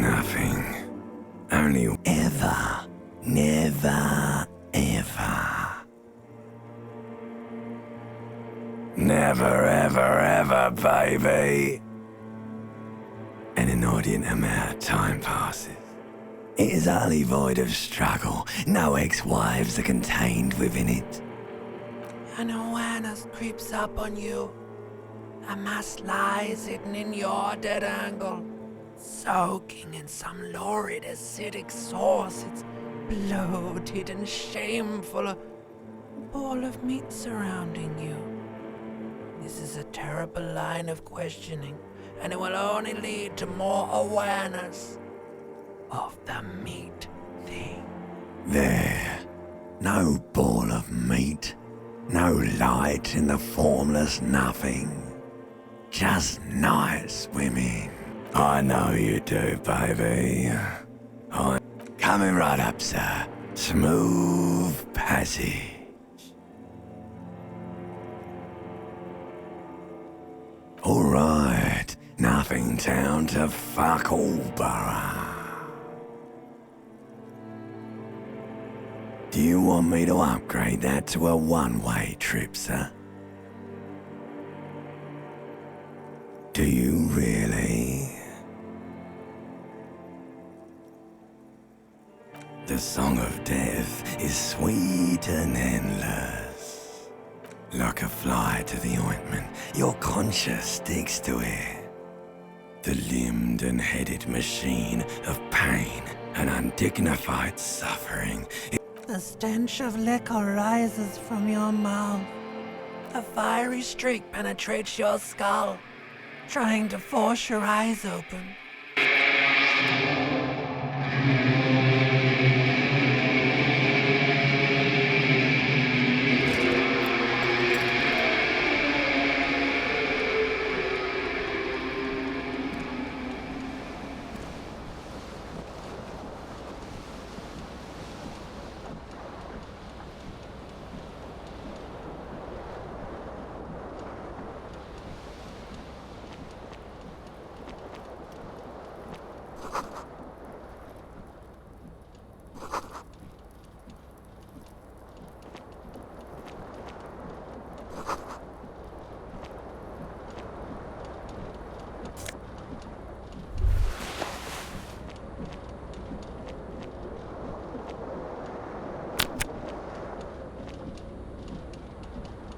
nothing. Only ever, never, ever. Never, ever, ever, baby. An inordinate amount of time passes. It is utterly void of struggle. No ex-wives are contained within it. An awareness creeps up on you. A mass lies hidden in your dead angle, soaking in some lurid acidic sauce. It's bloated and shameful, a ball of meat surrounding you. This is a terrible line of questioning, and it will only lead to more awareness of the meat thing. There, no ball of meat, no light in the formless nothing. Just night swimming. I know you do, baby. I'm coming right up, sir. Smooth passage. All right, nothing town to fuck all borough. Do you want me to upgrade that to a one-way trip, sir? Do you really? The song of death is sweet and endless. Like a fly to the ointment, your conscience sticks to it. The limbed and headed machine of pain and undignified suffering. The stench of liquor rises from your mouth. A fiery streak penetrates your skull, trying to force your eyes open.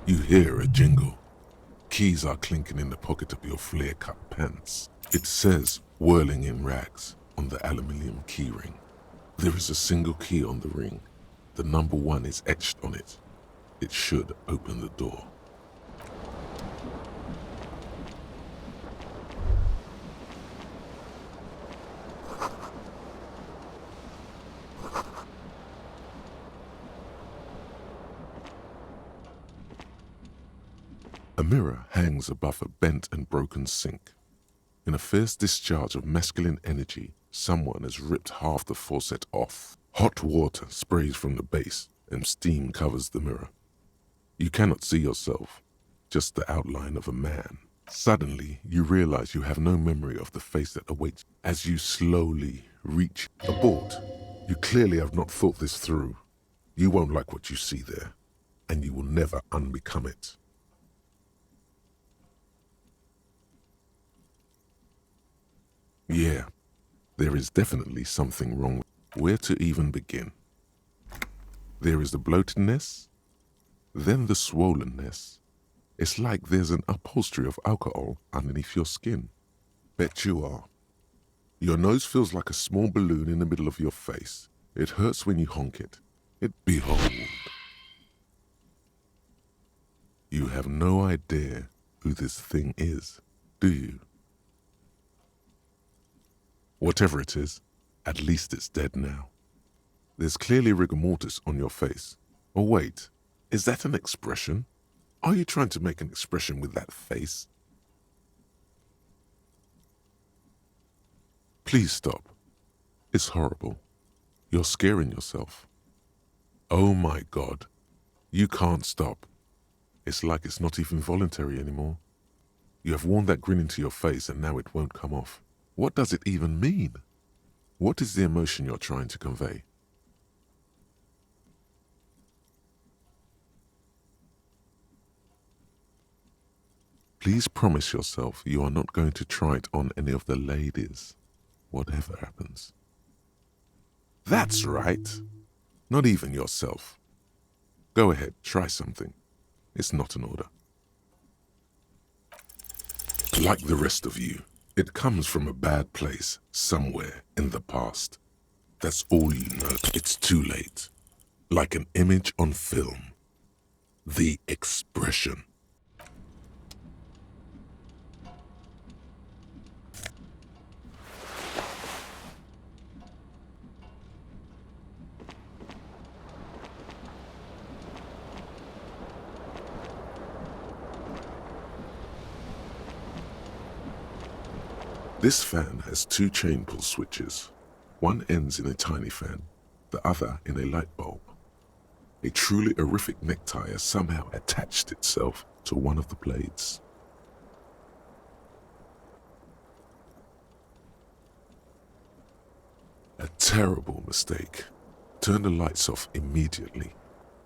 You hear a jingle. Keys are clinking in the pocket of your flare-cut pants. It says, whirling in rags, on the aluminium keyring. There is a single key on the ring. The number 1 is etched on it. It should open the door. A mirror hangs above a bent and broken sink. In a fierce discharge of masculine energy, someone has ripped half the faucet off. Hot water sprays from the base and steam covers the mirror. You cannot see yourself, just the outline of a man. Suddenly, you realize you have no memory of the face that awaits as you slowly reach abort. You clearly have not thought this through. You won't like what you see there, and you will never unbecome it. Yeah, there is definitely something wrong. Where to even begin? There is the bloatedness, then the swollenness. It's like there's an upholstery of alcohol underneath your skin. Bet you are. Your nose feels like a small balloon in the middle of your face. It hurts when you honk it. Behold. You have no idea who this thing is, do you? Whatever it is, at least it's dead now. There's clearly rigor mortis on your face. Oh wait, is that an expression? Are you trying to make an expression with that face? Please stop. It's horrible. You're scaring yourself. Oh my God. You can't stop. It's like it's not even voluntary anymore. You have worn that grin into your face and now it won't come off. What does it even mean? What is the emotion you're trying to convey? Please promise yourself you are not going to try it on any of the ladies, whatever happens. That's right. Not even yourself. Go ahead, try something. It's not an order. Like the rest of you, it comes from a bad place somewhere in the past. That's all you know. It's too late. Like an image on film. The expression. This fan has two chain pull switches. One ends in a tiny fan, the other in a light bulb. A truly horrific necktie has somehow attached itself to one of the blades. A terrible mistake. Turn the lights off immediately.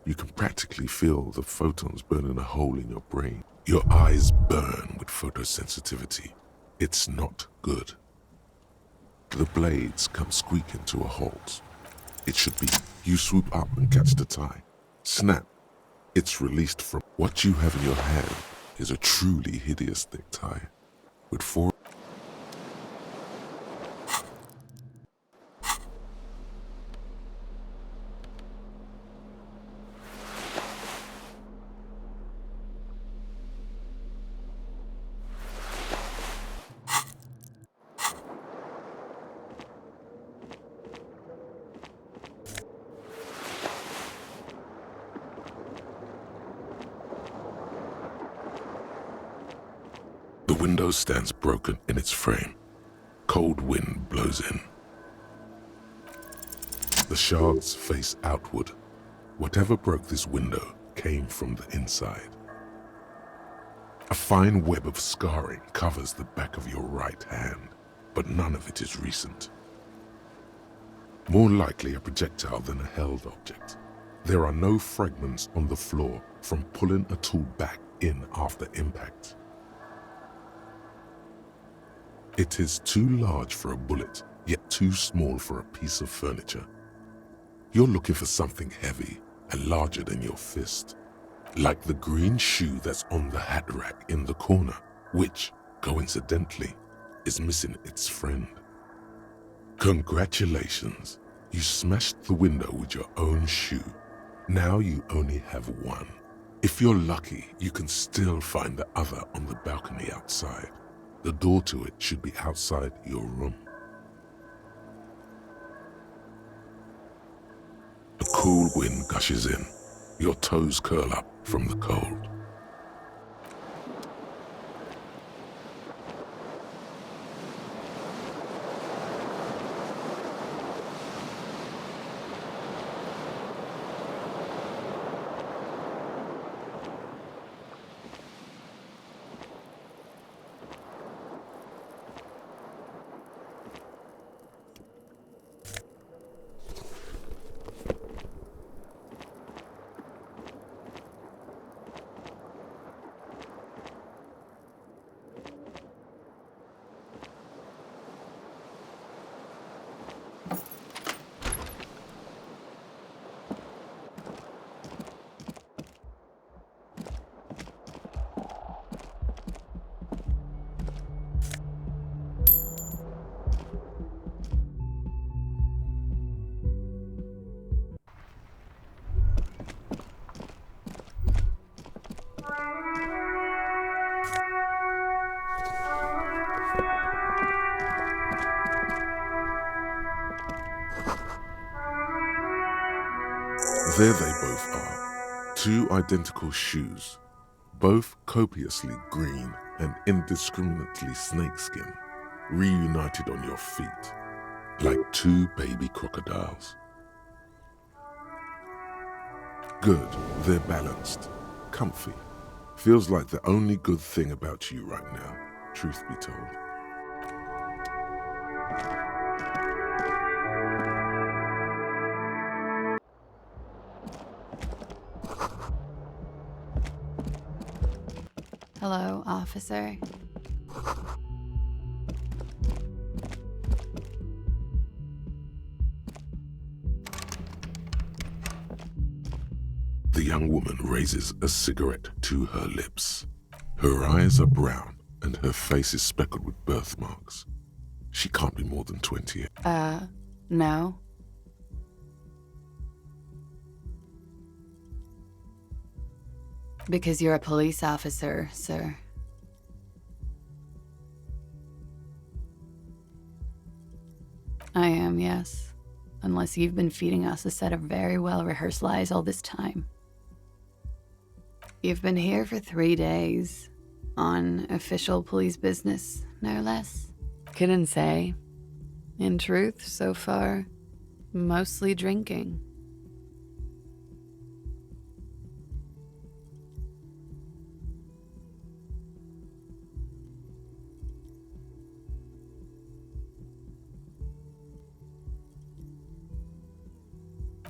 You can practically feel the photons burning a hole in your brain. Your eyes burn with photosensitivity. It's not good. The blades come squeaking to a halt. It should be, you swoop up and catch the tie. Snap. It's released from what you have in your hand is a truly hideous necktie with four. The window stands broken in its frame. Cold wind blows in. The shards face outward. Whatever broke this window came from the inside. A fine web of scarring covers the back of your right hand, but none of it is recent. More likely a projectile than a held object. There are no fragments on the floor from pulling a tool back in after impact. It is too large for a bullet, yet too small for a piece of furniture. You're looking for something heavy and larger than your fist, like the green shoe that's on the hat rack in the corner, which, coincidentally, is missing its friend. Congratulations, you smashed the window with your own shoe. Now you only have one. If you're lucky, you can still find the other on the balcony outside. The door to it should be outside your room. A cool wind gushes in. Your toes curl up from the cold. There they both are, two identical shoes, both copiously green and indiscriminately snakeskin, reunited on your feet, like two baby crocodiles. Good, they're balanced, comfy. Feels like the only good thing about you right now, truth be told. Hello, officer. The young woman raises a cigarette to her lips. Her eyes are brown and her face is speckled with birthmarks. She can't be more than 20. No. Because you're a police officer, sir. I am, yes. Unless you've been feeding us a set of very well-rehearsed lies all this time. You've been here for 3 days. On official police business, no less. Couldn't say. In truth, so far, mostly drinking.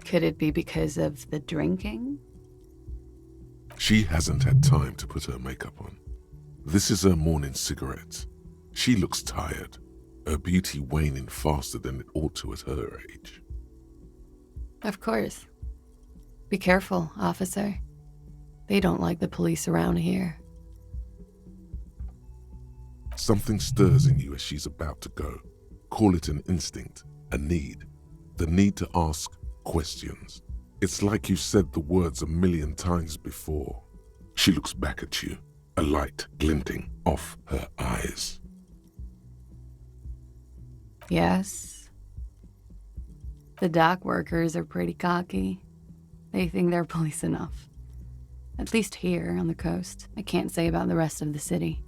Could it be because of the drinking? She hasn't had time to put her makeup on. This is her morning cigarette. She looks tired, her beauty waning faster than it ought to at her age. Of course. Be careful, officer. They don't like the police around here. Something stirs in you as she's about to go. Call it an instinct, a need. The need to ask questions. It's like you said the words 1,000,000 times before. She looks back at you, a light glinting off her eyes. Yes. The dock workers are pretty cocky. They think they're police enough. At least here on the coast. I can't say about the rest of the city.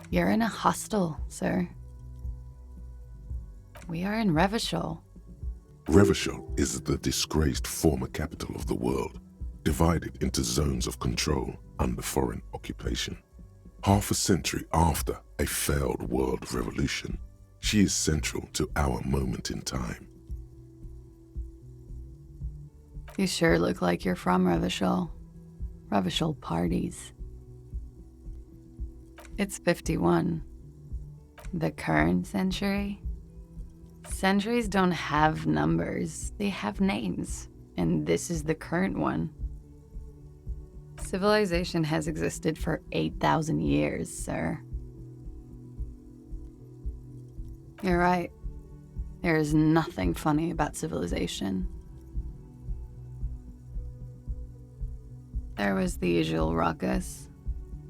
You're in a hostel, sir. We are in Revachol. Revachol is the disgraced former capital of the world, divided into zones of control under foreign occupation. Half a century after a failed world revolution, she is central to our moment in time. You sure look like you're from Revachol. Revachol parties. It's 51. The current century? Centuries don't have numbers, they have names, and this is the current one. Civilization has existed for 8,000 years, sir. You're right. There is nothing funny about civilization. There was the usual ruckus,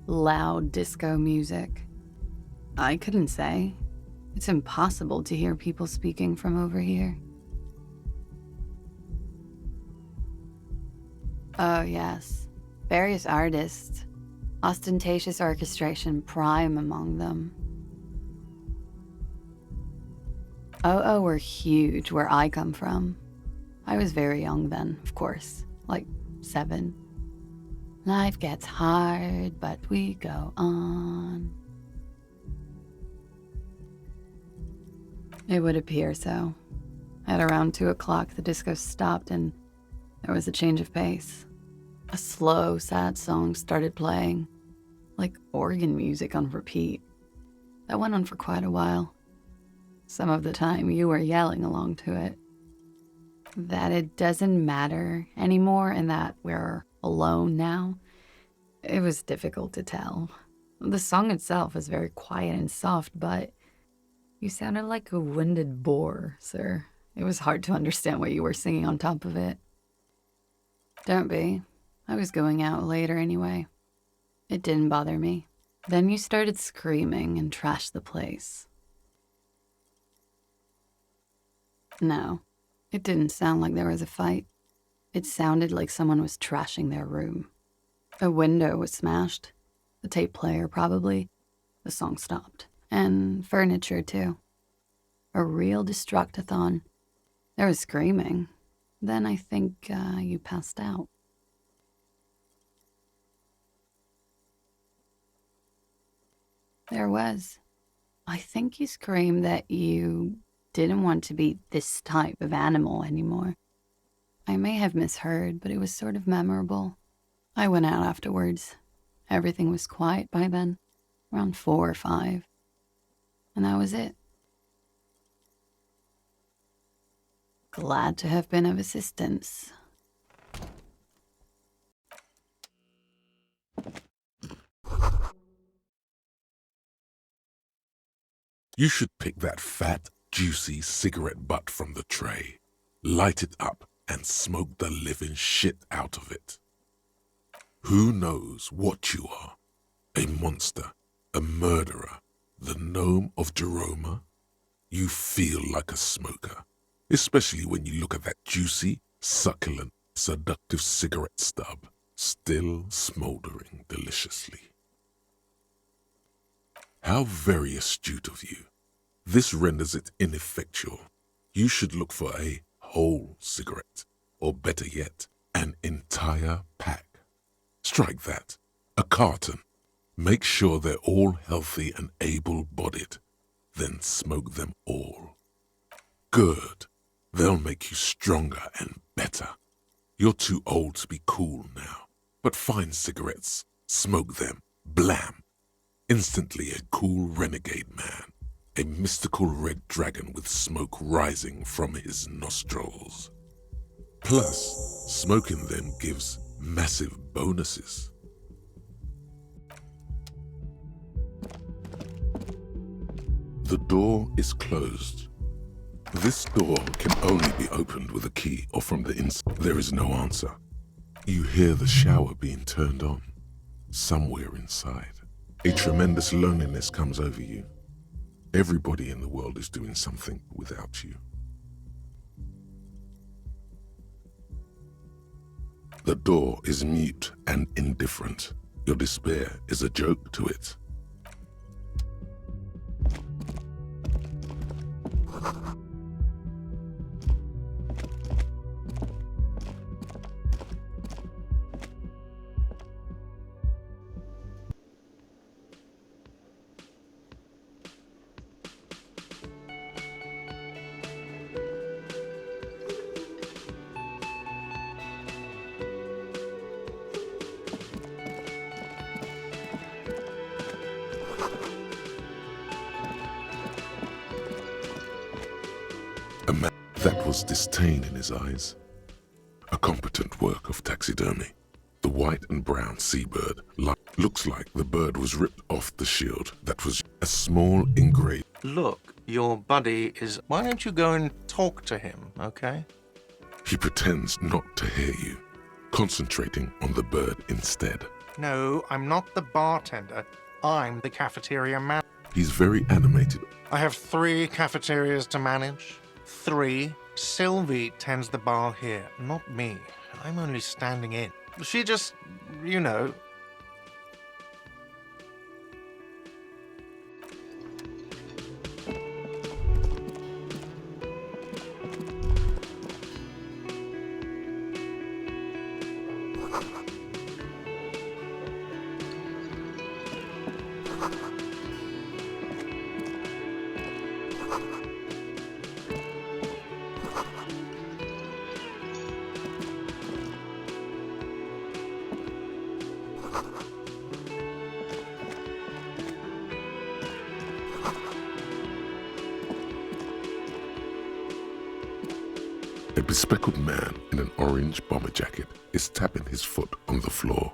loud disco music. I couldn't say. It's impossible to hear people speaking from over here. Oh, yes. Various artists. Ostentatious orchestration prime among them. Oh, were huge where I come from. I was very young then, of course. Like 7. Life gets hard, but we go on. It would appear so. At around 2 o'clock, the disco stopped and there was a change of pace. A slow, sad song started playing, like organ music on repeat. That went on for quite a while. Some of the time, you were yelling along to it. That it doesn't matter anymore and that we're alone now, it was difficult to tell. The song itself was very quiet and soft, but you sounded like a winded boar, sir. It was hard to understand what you were singing on top of it. Don't be. I was going out later anyway. It didn't bother me. Then you started screaming and trashed the place. No, it didn't sound like there was a fight. It sounded like someone was trashing their room. A window was smashed. The tape player, probably. The song stopped. And furniture, too. A real destructathon. There was screaming. Then I think you passed out. There was. I think you screamed that you didn't want to be this type of animal anymore. I may have misheard, but it was sort of memorable. I went out afterwards. Everything was quiet by then, around 4 or 5. And that was it. Glad to have been of assistance. You should pick that fat, juicy cigarette butt from the tray, light it up, and smoke the living shit out of it. Who knows what you are? A monster, a murderer, the gnome of Jeroma? You feel like a smoker, especially when you look at that juicy, succulent, seductive cigarette stub, still smoldering deliciously. How very astute of you. This renders it ineffectual. You should look for a whole cigarette, or better yet, an entire pack. Strike that. A carton. Make sure they're all healthy and able-bodied. Then smoke them all. Good. They'll make you stronger and better. You're too old to be cool now. But find cigarettes, smoke them, blam. Instantly a cool renegade man. A mystical red dragon with smoke rising from his nostrils. Plus, smoking them gives massive bonuses. The door is closed. This door can only be opened with a key or from the inside. There is no answer. You hear the shower being turned on. Somewhere inside. A tremendous loneliness comes over you. Everybody in the world is doing something without you. The door is mute and indifferent. Your despair is a joke to it. A man that was disdain in his eyes. A competent work of taxidermy. The white and brown seabird looks like the bird was ripped off the shield that was a small engraved. Look, your buddy is... Why don't you go and talk to him, okay? He pretends not to hear you, concentrating on the bird instead. No, I'm not the bartender. I'm the cafeteria man. He's very animated. I have 3 cafeterias to manage. 3. Sylvie tends the bar here, not me. I'm only standing in. She just, you know... A bespectacled man in an orange bomber jacket is tapping his foot on the floor.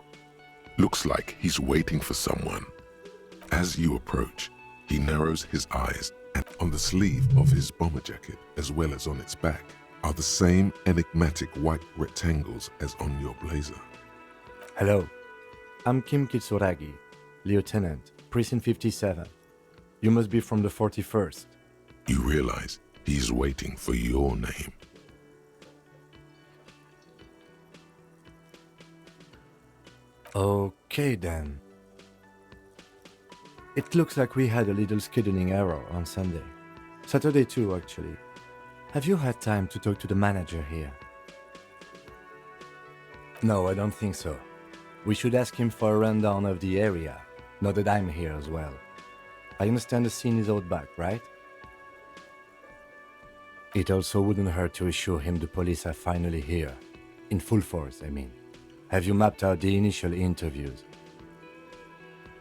Looks like he's waiting for someone. As you approach, he narrows his eyes, and on the sleeve of his bomber jacket, as well as on its back, are the same enigmatic white rectangles as on your blazer. Hello, I'm Kim Kitsuragi, Lieutenant, Precinct 57. You must be from the 41st. You realize he's waiting for your name. Okay then. It looks like we had a little scheduling error on Sunday. Saturday too, actually. Have you had time to talk to the manager here? No, I don't think so. We should ask him for a rundown of the area, now that I'm here as well. I understand the scene is out back, right? It also wouldn't hurt to assure him the police are finally here. In full force, I mean. Have you mapped out the initial interviews?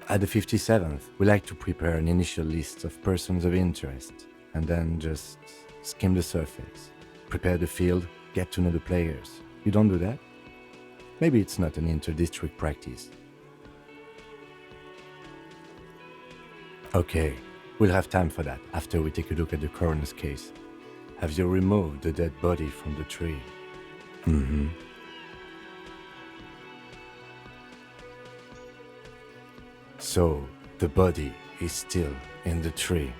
At the 57th, we like to prepare an initial list of persons of interest, and then just skim the surface. Prepare the field, get to know the players. You don't do that? Maybe it's not an inter-district practice. Okay, we'll have time for that after we take a look at the coroner's case. Have you removed the dead body from the tree? Mm-hmm. So, the body is still in the tree.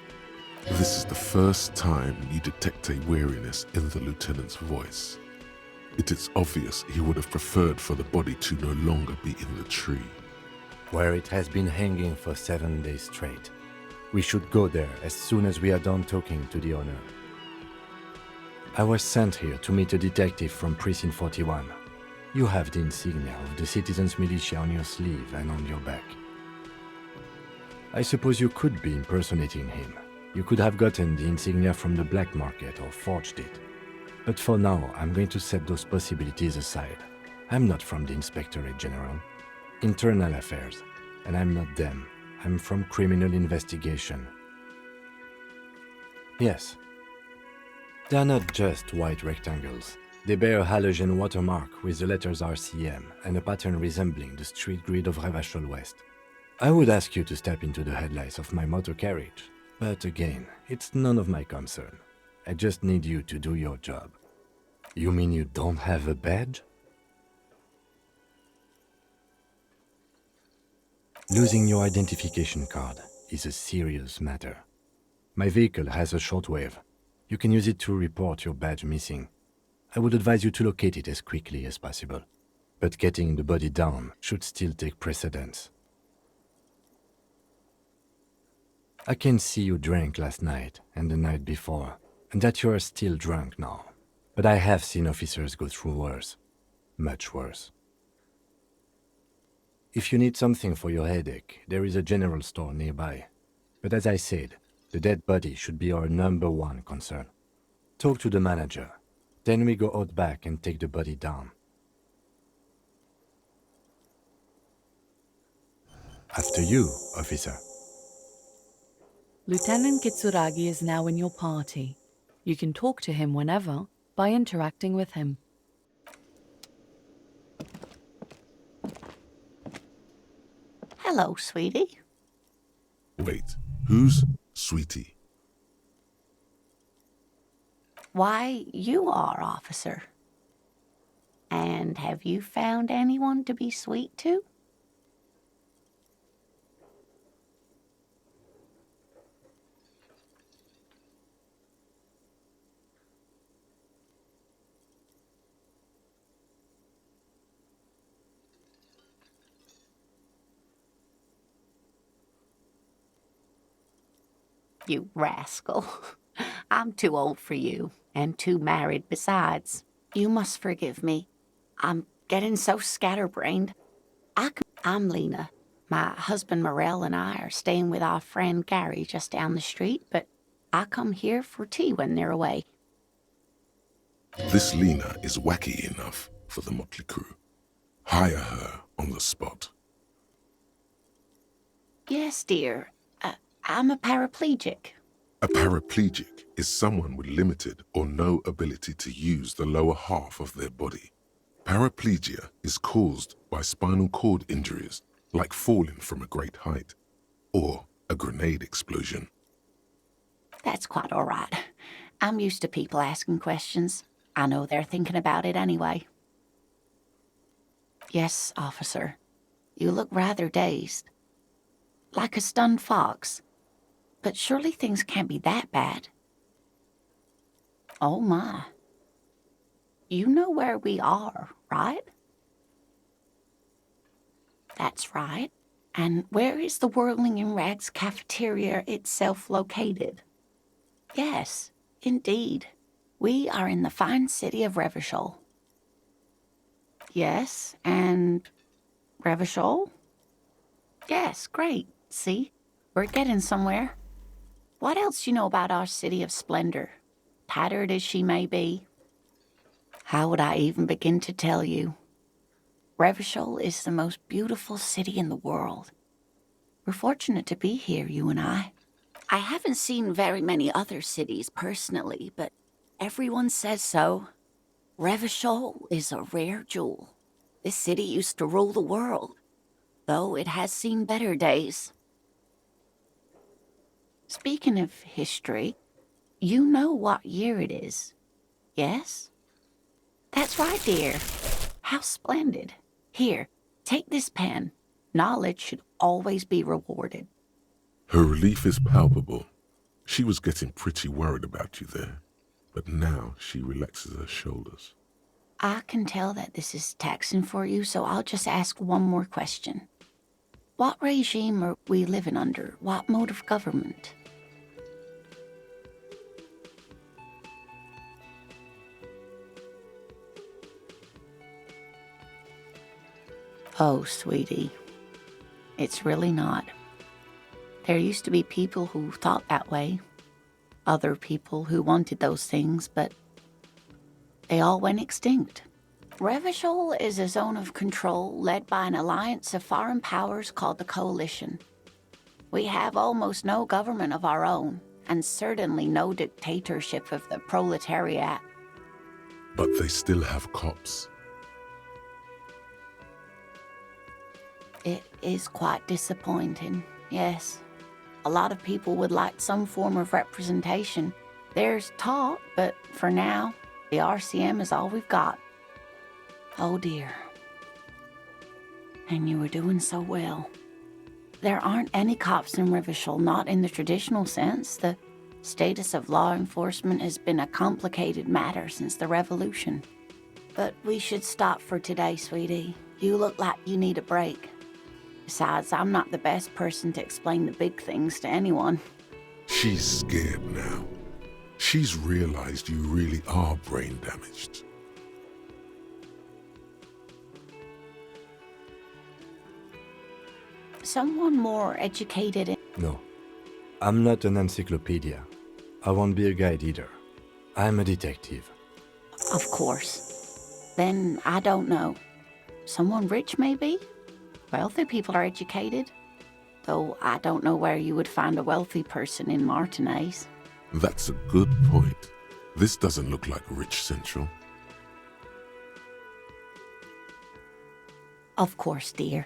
This is the first time you detect a weariness in the lieutenant's voice. It is obvious he would have preferred for the body to no longer be in the tree. Where it has been hanging for 7 days straight. We should go there as soon as we are done talking to the owner. I was sent here to meet a detective from Precinct 41. You have the insignia of the Citizens Militia on your sleeve and on your back. I suppose you could be impersonating him. You could have gotten the insignia from the black market or forged it. But for now, I'm going to set those possibilities aside. I'm not from the Inspectorate General. Internal Affairs. And I'm not them. I'm from Criminal Investigation. Yes. They are not just white rectangles. They bear a halogen watermark with the letters RCM and a pattern resembling the street grid of Revachol West. I would ask you to step into the headlights of my motor carriage, but again, it's none of my concern. I just need you to do your job. You mean you don't have a badge? Losing your identification card is a serious matter. My vehicle has a shortwave. You can use it to report your badge missing. I would advise you to locate it as quickly as possible. But getting the body down should still take precedence. I can see you drank last night and the night before, and that you are still drunk now. But I have seen officers go through worse. Much worse. If you need something for your headache, there is a general store nearby. But as I said, the dead body should be our #1 concern. Talk to the manager. Then we go out back and take the body down. After you, officer. Lieutenant Kitsuragi is now in your party. You can talk to him whenever by interacting with him. Hello, sweetie. Wait, who's Sweetie? Why, you are, officer. And have you found anyone to be sweet to? You rascal. I'm too old for you, and too married besides. You must forgive me. I'm getting so scatterbrained. I'm Lena. My husband Morel and I are staying with our friend Gary just down the street, but I come here for tea when they're away. This Lena is wacky enough for the motley crew. Hire her on the spot. Yes, dear. I'm a paraplegic. A paraplegic is someone with limited or no ability to use the lower half of their body. Paraplegia is caused by spinal cord injuries, like falling from a great height, or a grenade explosion. That's quite all right. I'm used to people asking questions. I know they're thinking about it anyway. Yes, officer. You look rather dazed. Like a stunned fox. But surely things can't be that bad. Oh my. You know where we are, right? That's right. And where is the Whirling in Rags cafeteria itself located? Yes, indeed. We are in the fine city of Revachol. Yes, and Revachol? Yes, great. See, we're getting somewhere. What else do you know about our city of splendor? Tattered as she may be. How would I even begin to tell you? Revachol is the most beautiful city in the world. We're fortunate to be here, you and I. I haven't seen very many other cities personally, but everyone says so. Revachol is a rare jewel. This city used to rule the world, though it has seen better days. Speaking of history, you know what year it is, yes? That's right, dear. How splendid. Here, take this pen. Knowledge should always be rewarded. Her relief is palpable. She was getting pretty worried about you there, but now she relaxes her shoulders. I can tell that this is taxing for you, so I'll just ask one more question. What regime are we living under? What mode of government? Oh, sweetie. It's really not. There used to be people who thought that way. Other people who wanted those things, but they all went extinct. Revachol is a zone of control led by an alliance of foreign powers called the Coalition. We have almost no government of our own, and certainly no dictatorship of the proletariat. But they still have cops. It is quite disappointing, yes. A lot of people would like some form of representation. There's talk, but for now, the RCM is all we've got. Oh dear. And you were doing so well. There aren't any cops in Revachol, not in the traditional sense. The status of law enforcement has been a complicated matter since the revolution. But we should stop for today, sweetie. You look like you need a break. Besides, I'm not the best person to explain the big things to anyone. She's scared now. She's realized you really are brain damaged. Someone more educated in... No, I'm not an encyclopedia. I won't be a guide either. I'm a detective. Of course. Then I don't know. Someone rich, maybe? Wealthy people are educated. Though I don't know where you would find a wealthy person in Martinez. That's a good point. This doesn't look like Rich Central. Of course, dear.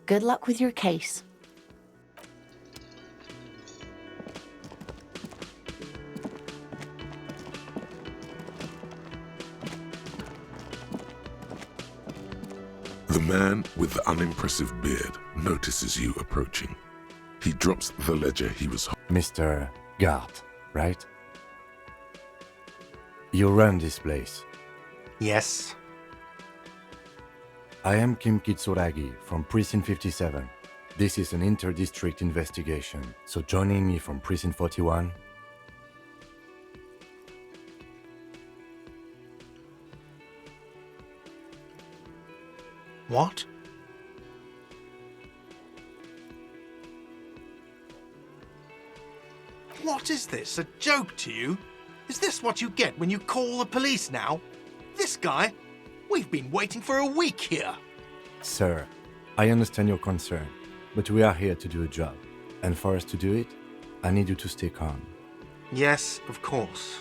Good luck with your case. The man with the unimpressive beard notices you approaching. He drops the ledger he was holding. Mr. Guard, right? You run this place. Yes. I am Kim Kitsuragi from Precinct 57. This is an inter-district investigation, so joining me from Precinct 41... What? What is this? A joke to you? Is this what you get when you call the police now? This guy? We've been waiting for a week here. Sir, I understand your concern, but we are here to do a job. And for us to do it, I need you to stay calm. Yes, of course.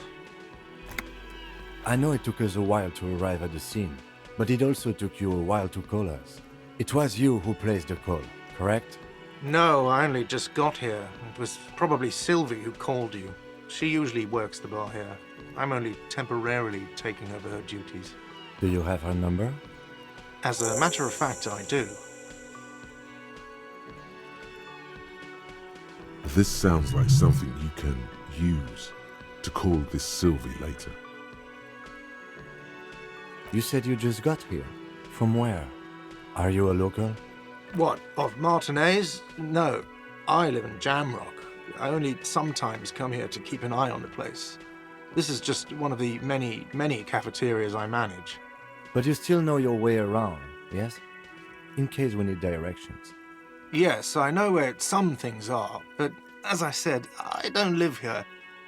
I know it took us a while to arrive at the scene, but it also took you a while to call us. It was you who placed the call, correct? No, I only just got here. It was probably Sylvie who called you. She usually works the bar here. I'm only temporarily taking over her duties. Do you have her number? As a matter of fact, I do. This sounds like something you can use to call this Sylvie later. You said you just got here. From where? Are you a local? What, of Martinez? No, I live in Jamrock. I only sometimes come here to keep an eye on the place. This is just one of the many, many cafeterias I manage. But you still know your way around, yes? In case we need directions. Yes, I know where some things are, but as I said, I don't live here.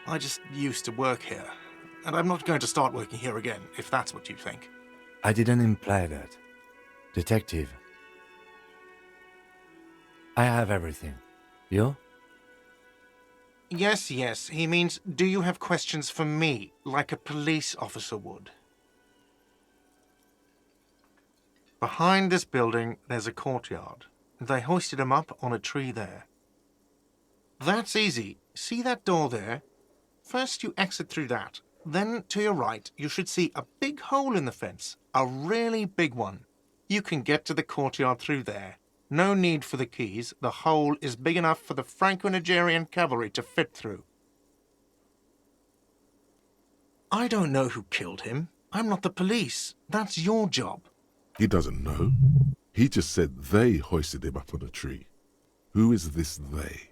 I just used to work here. And I'm not going to start working here again, if that's what you think. I didn't imply that. Detective. I have everything. You? Yes, yes. He means, do you have questions for me, like a police officer would? Behind this building, there's a courtyard. They hoisted him up on a tree there. That's easy. See that door there? First you exit through that. Then, to your right, you should see a big hole in the fence. A really big one. You can get to the courtyard through there. No need for the keys. The hole is big enough for the Franco-Nigerian cavalry to fit through. I don't know who killed him. I'm not the police. That's your job. He doesn't know. He just said they hoisted him up on a tree. Who is this they?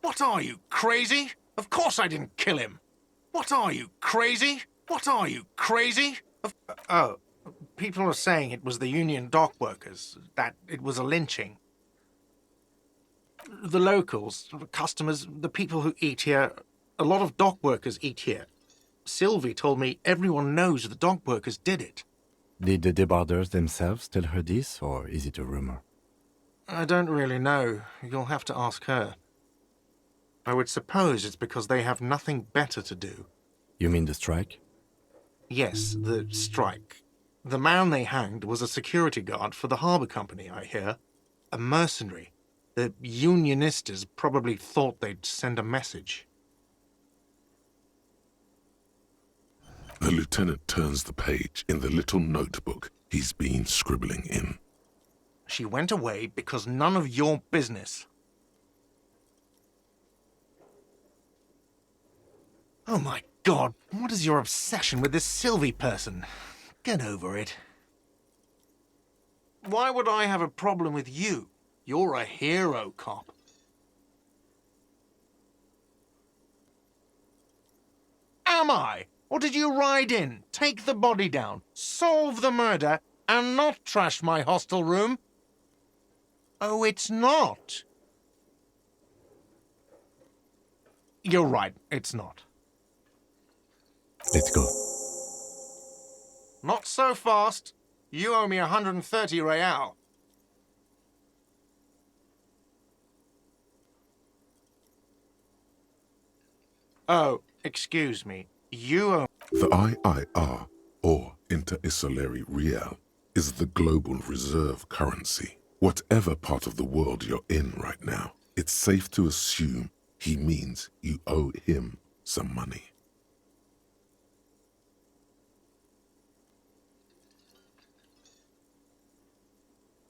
What are you, crazy? Of course I didn't kill him. What are you, crazy? What are you, crazy? Oh, people are saying it was the union dock workers, that it was a lynching. The locals, the customers, the people who eat here, a lot of dock workers eat here. Sylvie told me everyone knows the dock workers did it. Did the debarders themselves tell her this, or is it a rumor? I don't really know. You'll have to ask her. I would suppose it's because they have nothing better to do. You mean the strike? Yes, the strike. The man they hanged was a security guard for the harbour company, I hear. A mercenary. The unionistas probably thought they'd send a message. The lieutenant turns the page in the little notebook he's been scribbling in. She went away because none of your business. Oh my God, what is your obsession with this Sylvie person? Get over it. Why would I have a problem with you? You're a hero cop. Am I? Or did you ride in, take the body down, solve the murder, and not trash my hostel room? Oh, it's not. You're right, it's not. Let's go. Not so fast. You owe me 130 real. Oh, excuse me. You owe... The IIR, or Inter-Isolary Real, is the global reserve currency. Whatever part of the world you're in right now, it's safe to assume he means you owe him some money.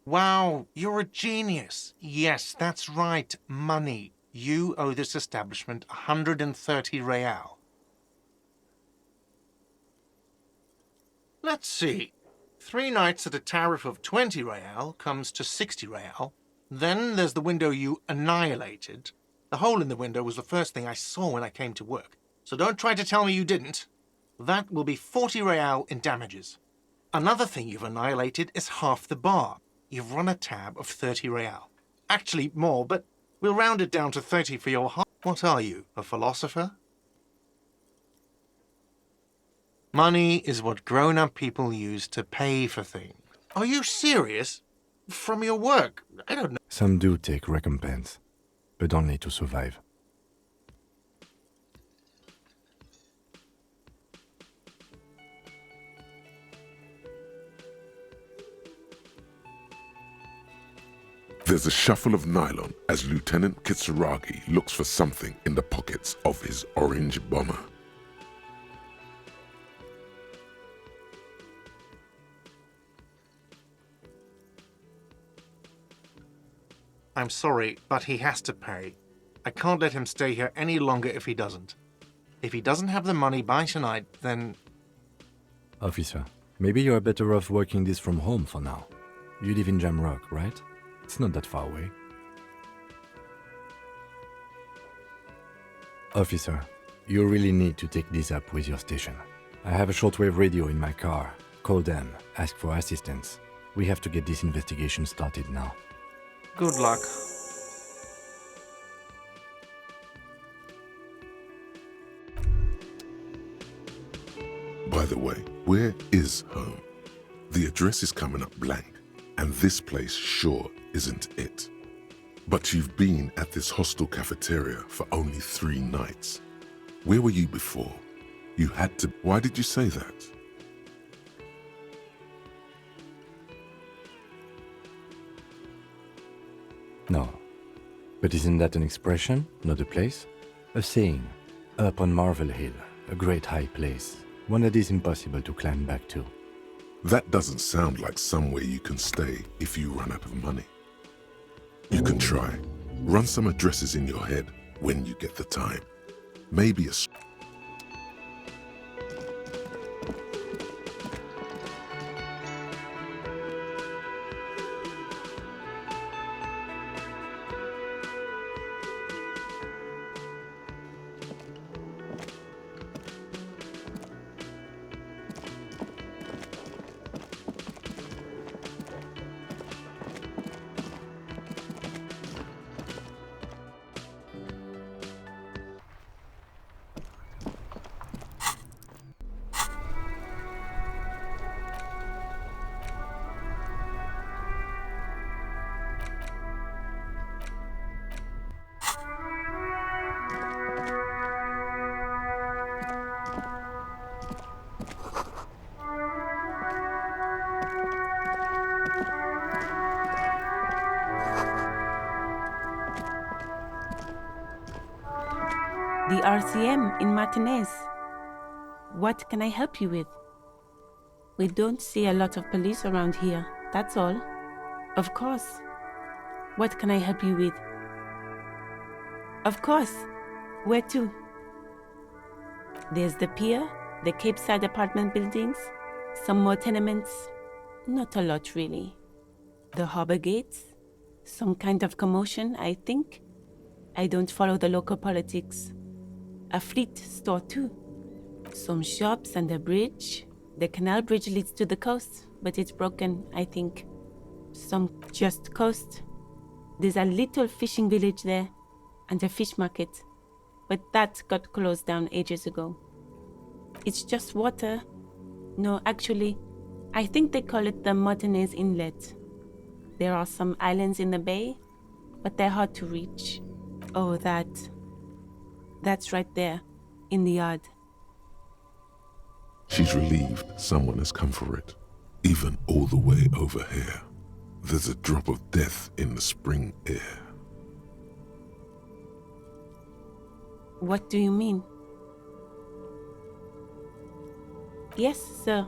Wow, you're a genius. Yes, that's right, money. You owe this establishment 130 real. Let's see. 3 nights at a tariff of 20 real comes to 60 real. Then there's the window you annihilated. The hole in the window was the first thing I saw when I came to work. So don't try to tell me you didn't. That will be 40 real in damages. Another thing you've annihilated is half the bar. You've run a tab of 30 real. Actually, more, but we'll round it down to 30 for your half. What are you, a philosopher? Money is what grown-up people use to pay for things. Are you serious? From your work? I don't know. Some do take recompense, but only to survive. There's a shuffle of nylon as Lieutenant Kitsuragi looks for something in the pockets of his orange bomber. I'm sorry, but he has to pay. I can't let him stay here any longer if he doesn't. If he doesn't have the money by tonight, then... Officer, maybe you're better off working this from home for now. You live in Jamrock, right? It's not that far away. Officer, You really need to take this up with your station. I have a shortwave radio in my car. Call them, ask for assistance. We have to get this investigation started now. Good luck. By the way, where is home? The address is coming up blank, and this place sure isn't it. But you've been at this hostel cafeteria for only 3 nights. Where were you before? You had to... Why did you say that? No. But isn't that an expression, not a place? A saying. Up on Marvel Hill, a great high place. One that is impossible to climb back to. That doesn't sound like somewhere you can stay if you run out of money. You can try. Run some addresses in your head when you get the time. Maybe a... The RCM in Martinez. What can I help you with? We don't see a lot of police around here, that's all. Of course. What can I help you with? Of course. Where to? There's the pier, the Cape Side apartment buildings, some more tenements. Not a lot, really. The harbor gates, some kind of commotion, I think. I don't follow the local politics. A fleet store, too. Some shops and a bridge. The canal bridge leads to the coast, but it's broken, I think. Some just coast. There's a little fishing village there, and a fish market, but that got closed down ages ago. It's just water. No, actually, I think they call it the Martinez Inlet. There are some islands in the bay, but they're hard to reach. Oh, that's right there, in the yard. She's relieved someone has come for it. Even all the way over here. There's a drop of death in the spring air. What do you mean? Yes, sir.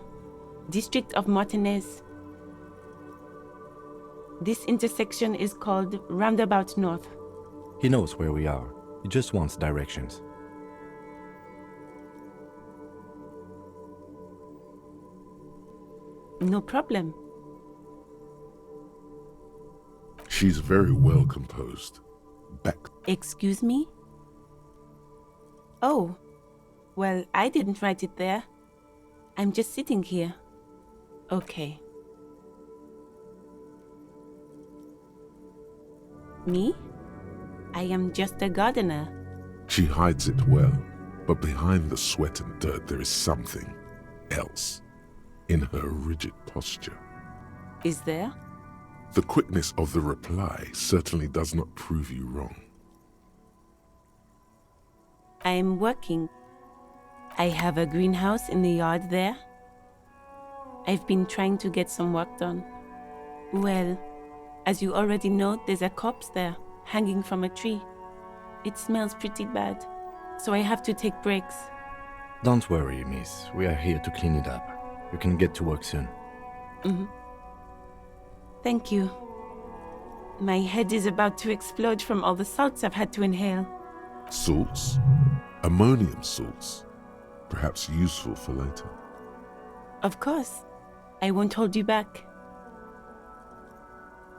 District of Martinez. This intersection is called Roundabout North. He knows where we are. He just wants directions. No problem. She's very well composed. Back. Excuse me? Oh, well, I didn't write it there. I'm just sitting here. Okay. Me? I am just a gardener. She hides it well, but behind the sweat and dirt there is something else in her rigid posture. Is there? The quickness of the reply certainly does not prove you wrong. I'm working. I have a greenhouse in the yard there. I've been trying to get some work done. Well, as you already know, there's a corpse there, hanging from a tree. It smells pretty bad, so I have to take breaks. Don't worry, miss. We are here to clean it up. You can get to work soon. Thank you. My head is about to explode from all the salts I've had to inhale. Salts? Ammonium salts. Perhaps useful for later. Of course. I won't hold you back.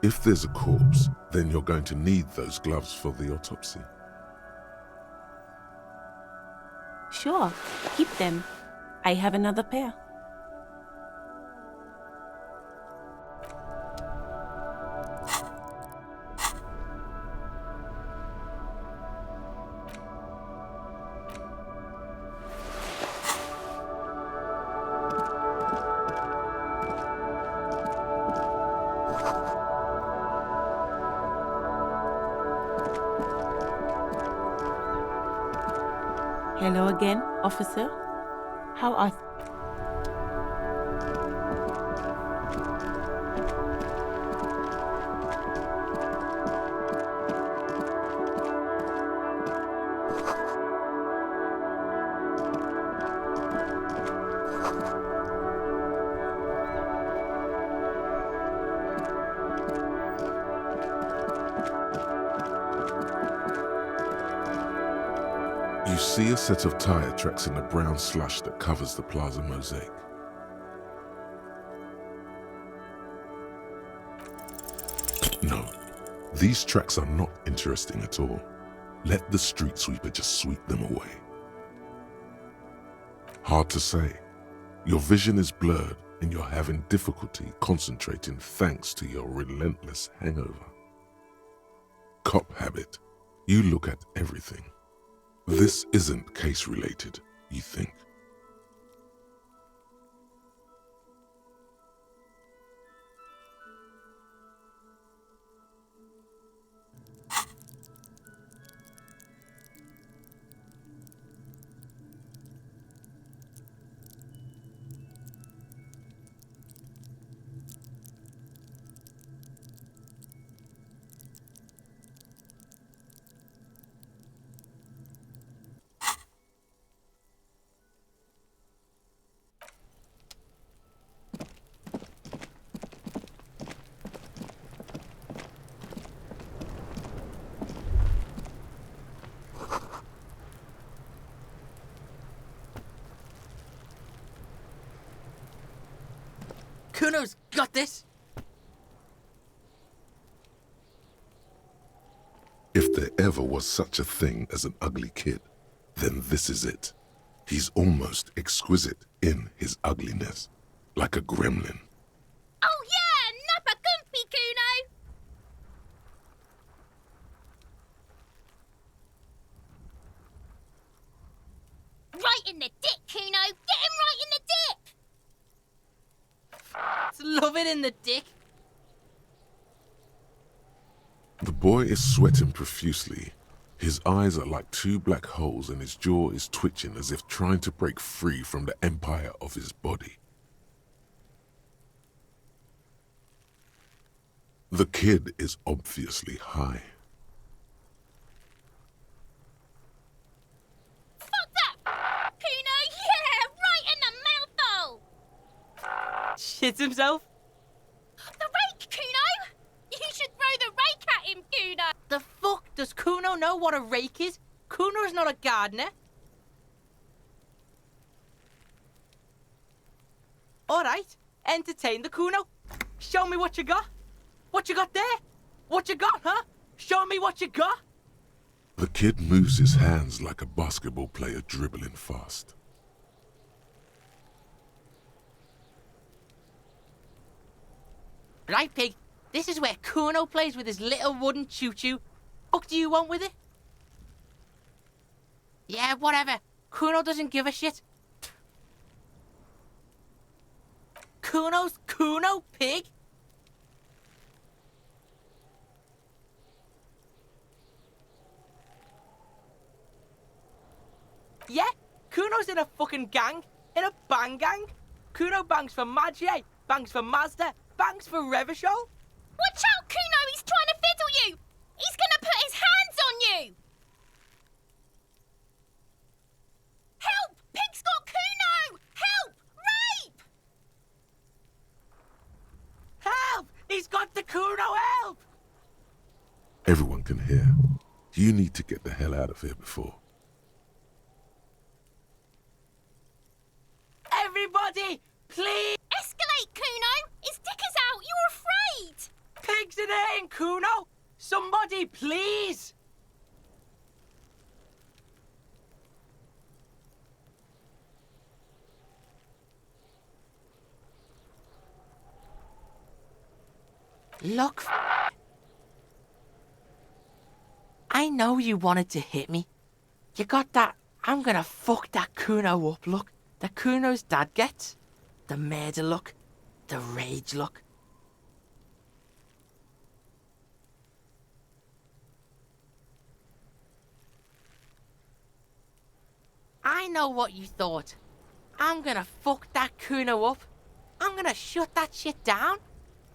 If there's a corpse, then you're going to need those gloves for the autopsy. Sure, keep them. I have another pair. Hello again, officer. How are... You see a set of tire tracks in the brown slush that covers the plaza mosaic. No, these tracks are not interesting at all. Let the street sweeper just sweep them away. Hard to say. Your vision is blurred and you're having difficulty concentrating thanks to your relentless hangover. Cop habit. You look at everything. This isn't case-related, you think. Kuno's got this! If there ever was such a thing as an ugly kid, then this is it. He's almost exquisite in his ugliness, like a gremlin. Oh yeah, nappa gumpy, Kuno! Right in the dick, Kuno! Get him right in the dick! Love it in the dick. The boy is sweating profusely. His eyes are like two black holes and his jaw is twitching as if trying to break free from the empire of his body. The kid is obviously high. Fuck that! Kuno, yeah! Right in the mouthhole! Shits himself? The rake, Kuno! You should throw the rake at him, Kuno! The fuck? Does Kuno know what a rake is? Kuno's not a gardener. Alright, entertain the Kuno. Show me what you got. What you got there? What you got, huh? Show me what you got. The kid moves his hands like a basketball player dribbling fast. Right, pig. This is where Kuno plays with his little wooden choo-choo. What do you want with it? Yeah, whatever. Kuno doesn't give a shit. Kuno's Kuno, pig. Yeah, Kuno's in a fucking gang. In a bang gang. Kuno bangs for Maggie, bangs for Mazda, bangs for Revachol. Watch out, Kuno! He's trying to fiddle you! He's gonna put his hands on you! Help! Pig's got Kuno! Help! Rape! Help! He's got the Kuno, help! Everyone can hear. You need to get the hell out of here before. Everybody, please! Escalate, Kuno! His dick is out! You're afraid! Pigs in here, Kuno! Somebody, please! Look, I know you wanted to hit me. You got that, I'm gonna fuck that Kuno up look that Kuno's dad gets. The murder look, the rage look. I know what you thought. I'm gonna fuck that Kuno up. I'm gonna shut that shit down.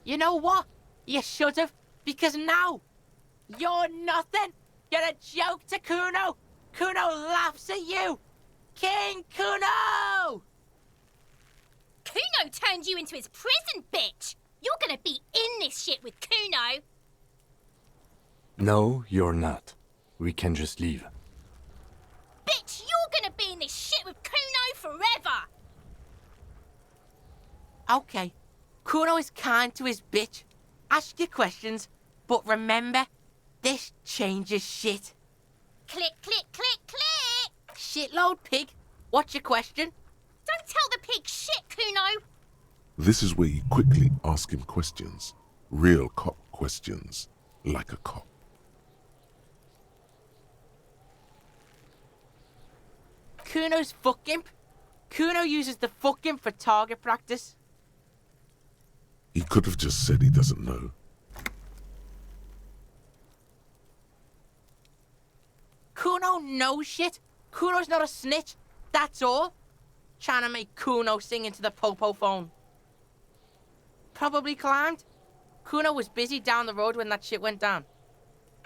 You know what? You should've, because now you're nothing. You're a joke to Kuno. Kuno laughs at you. King Kuno! Kuno turned you into his prison, bitch! You're gonna be in this shit with Kuno! No, you're not. We can just leave. Bitch, you're gonna be in this shit with Kuno forever! Okay, Kuno is kind to his bitch. Ask your questions, but remember, this changes shit. Click, click, click, click! Shitload pig, what's your question? Don't tell the pig shit, Kuno! This is where you quickly ask him questions. Real cop questions, like a cop. Kuno's fuck imp. Kuno uses the fuck imp for target practice. He could have just said he doesn't know. Kuno knows shit. Kuno's not a snitch, that's all. Trying to make Kuno sing into the popo phone. Probably climbed. Kuno was busy down the road when that shit went down.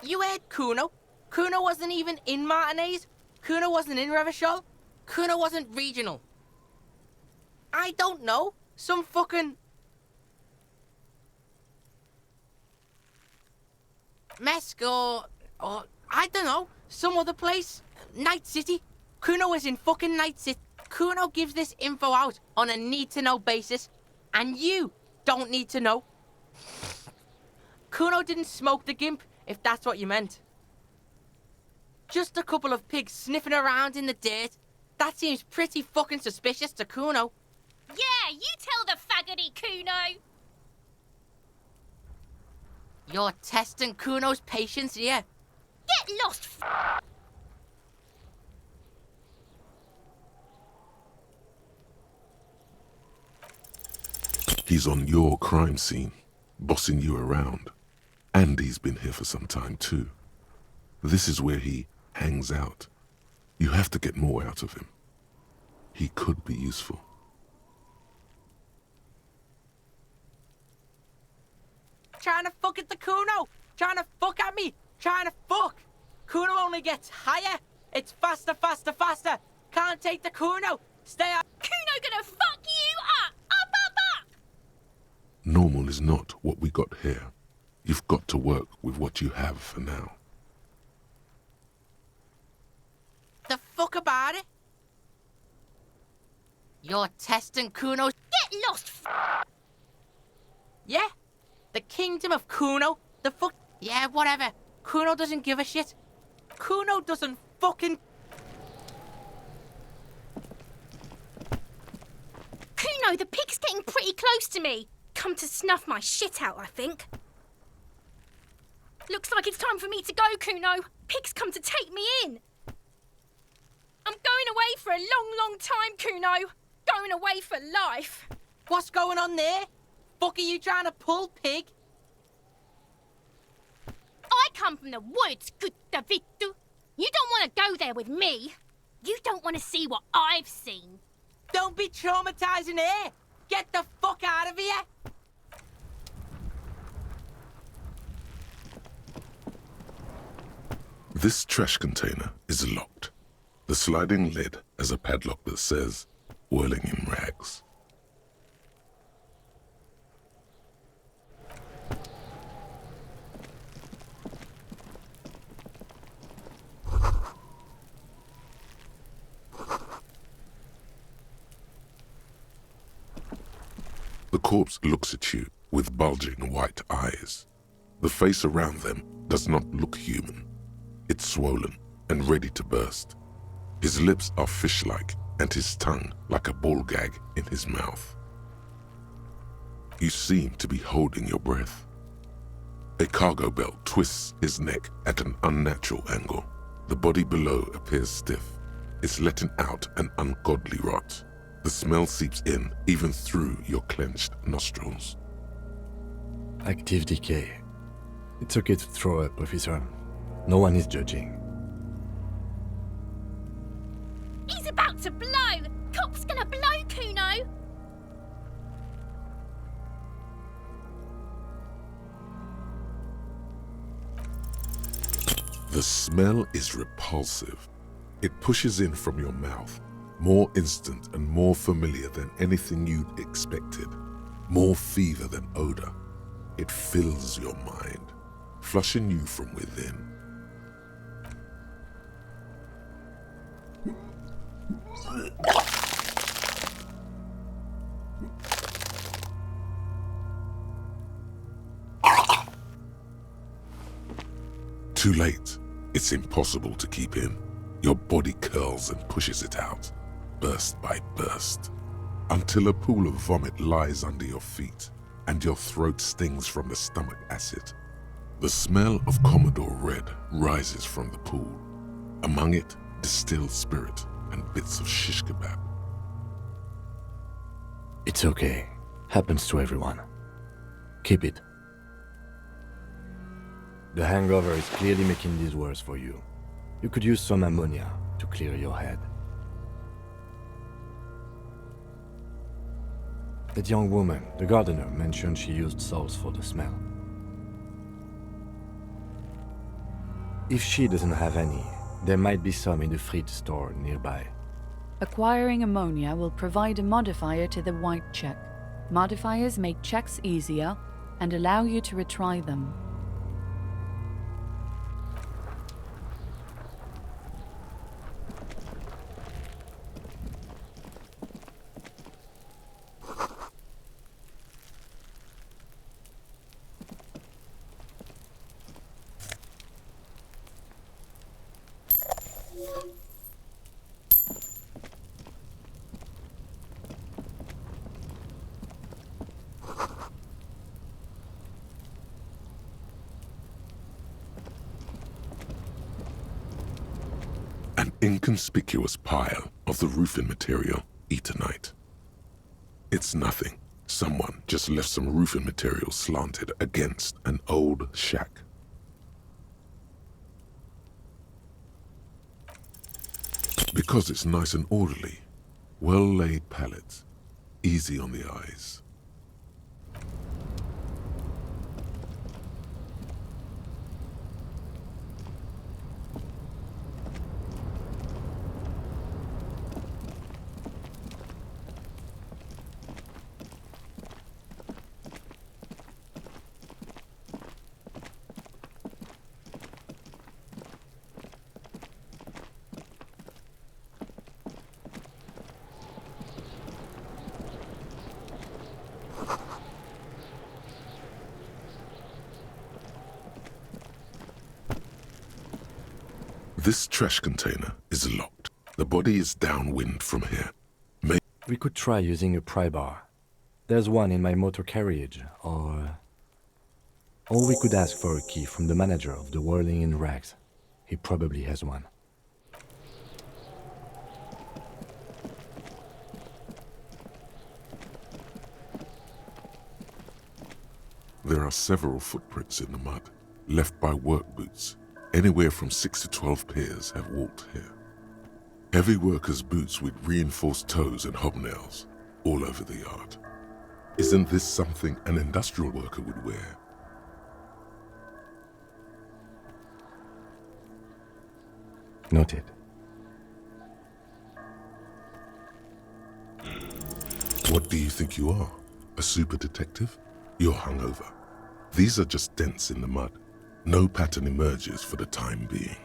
You heard Kuno. Kuno wasn't even in Martinez. Kuno wasn't in Revachol. Kuno wasn't regional. I don't know. Some fucking... Mesk or I don't know. Some other place. Night City. Kuno is in fucking Night City. Kuno gives this info out on a need-to-know basis, and you don't need to know. Kuno didn't smoke the gimp, if that's what you meant. Just a couple of pigs sniffing around in the dirt. That seems pretty fucking suspicious to Kuno. Yeah, you tell the faggoty, Kuno! You're testing Kuno's patience here. Get lost, He's on your crime scene, bossing you around. And he's been here for some time too. This is where he hangs out. You have to get more out of him. He could be useful. Trying to fuck at the Kuno. Trying to fuck at me. Trying to fuck. Kuno only gets higher. It's faster, faster, faster. Can't take the Kuno. Stay up. Kuno gonna fuck you up! Up, up, up! Normal is not what we got here. You've got to work with what you have for now. The fuck about it? You're testing Kuno's... Get lost, Yeah? The kingdom of Kuno? The fuck... Yeah, whatever. Kuno doesn't give a shit. Kuno doesn't fucking... Kuno, the pig's getting pretty close to me. Come to snuff my shit out, I think. Looks like it's time for me to go, Kuno. Pig's come to take me in. I'm going away for a long, long time, Kuno. Going away for life. What's going on there? Fuck are you trying to pull, pig? I come from the woods, good Davidu. You don't want to go there with me. You don't want to see what I've seen. Don't be traumatizing here. Get the fuck out of here. This trash container is locked. The sliding lid has a padlock that says, whirling in rags. The corpse looks at you with bulging white eyes. The face around them does not look human. It's swollen and ready to burst. His lips are fish-like and his tongue like a ball gag in his mouth. You seem to be holding your breath. A cargo belt twists his neck at an unnatural angle. The body below appears stiff. It's letting out an ungodly rot. The smell seeps in, even through your clenched nostrils. Active decay. It's okay to throw up, officer. No one is judging. He's about to blow! Cop's gonna blow, Kuno! The smell is repulsive. It pushes in from your mouth, more instant and more familiar than anything you'd expected, more fever than odor. It fills your mind, flushing you from within. Too late. It's impossible to keep in. Your body curls and pushes it out, burst by burst, until a pool of vomit lies under your feet and your throat stings from the stomach acid. The smell of Commodore Red rises from the pool. Among it, distilled spirit and bits of shish kebab. It's okay. Happens to everyone. Keep it. The hangover is clearly making this worse for you. You could use some ammonia to clear your head. That young woman, the gardener, mentioned she used salts for the smell. If she doesn't have any, there might be some in the fridge store nearby. Acquiring ammonia will provide a modifier to the white check. Modifiers make checks easier and allow you to retry them. An inconspicuous pile of the roofing material, Eternite. It's nothing. Someone just left some roofing material slanted against an old shack. Because it's nice and orderly, well-laid pallets, easy on the eyes. This trash container is locked. The body is downwind from here. We could try using a pry bar. There's one in my motor carriage, or we could ask for a key from the manager of the Whirling in Rags. He probably has one. There are several footprints in the mud, left by work boots. Anywhere from 6 to 12 pairs have walked here. Heavy workers' boots with reinforced toes and hobnails, all over the yard. Isn't this something an industrial worker would wear? Noted. What do you think you are? A super detective? You're hungover. These are just dents in the mud. No pattern emerges for the time being.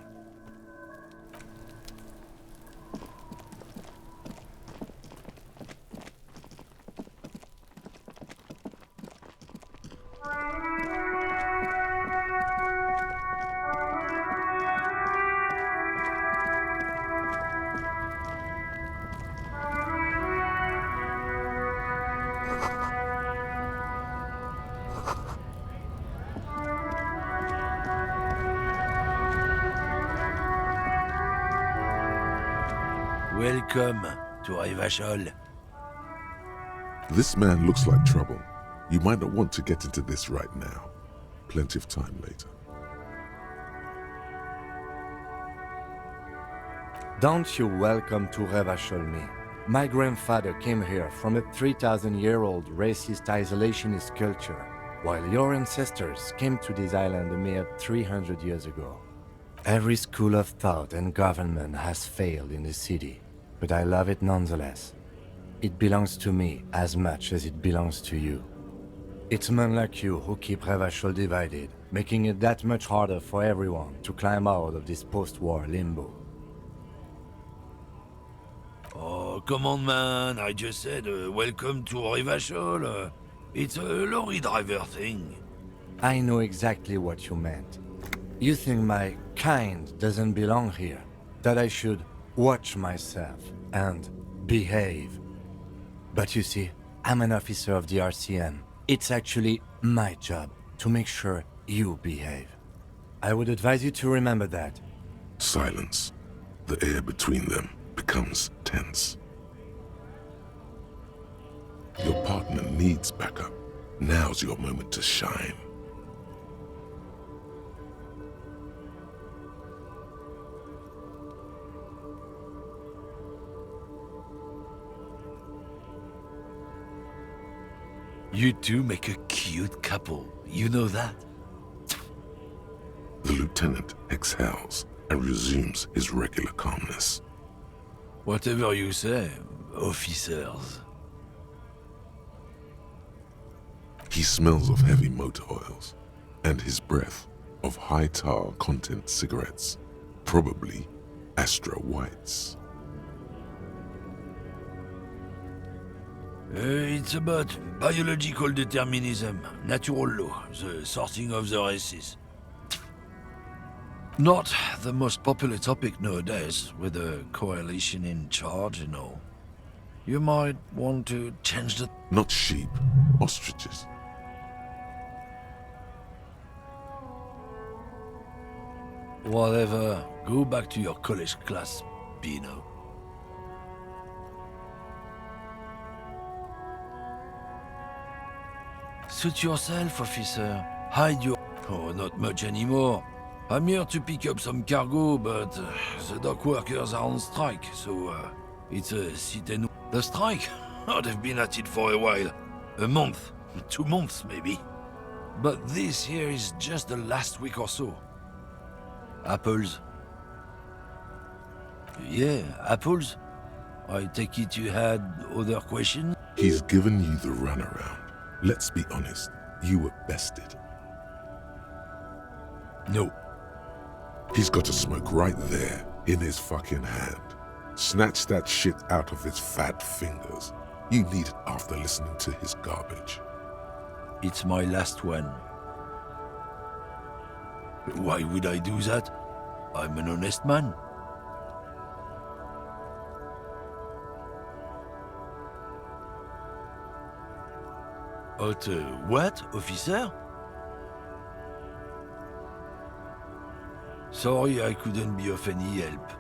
Welcome to Rivachol. This man looks like trouble. You might not want to get into this right now. Plenty of time later. Don't you welcome to Revachol me. My grandfather came here from a 3,000-year-old racist isolationist culture, while your ancestors came to this island a mere 300 years ago. Every school of thought and government has failed in the city, but I love it nonetheless. It belongs to me as much as it belongs to you. It's men like you who keep Revachol divided, making it that much harder for everyone to climb out of this post-war limbo. Oh, come on, man. I just said welcome to Rivachol. It's a lorry driver thing. I know exactly what you meant. You think my kind doesn't belong here, that I should watch myself and behave. But you see, I'm an officer of the RCM. It's actually my job to make sure you behave. I would advise you to remember that. Silence. The air between them becomes tense. Your partner needs backup. Now's your moment to shine. You two make a cute couple. You know that? The lieutenant exhales and resumes his regular calmness. Whatever you say, officers. He smells of heavy motor oils, and his breath of high tar content cigarettes, probably Astra Whites. It's about biological determinism, natural law, the sorting of the races. Not the most popular topic nowadays, with a coalition in charge and all. You might want to change the... Not sheep, ostriches. Whatever, go back to your college class, Pino. Suit yourself, officer. Hide your... Oh, not much anymore. I'm here to pick up some cargo, but the dock workers are on strike, so it's a sit-and... The strike? Oh, they've been at it for a while. A month, 2 months maybe. But this here is just the last week or so. Apples? Yeah, apples? I take it you had other questions? He's given you the runaround. Let's be honest, you were bested. No. He's got a smoke right there, in his fucking hand. Snatch that shit out of his fat fingers. You need it after listening to his garbage. It's my last one. Why would I do that? I'm an honest man. What, officer? Sorry I couldn't be of any help.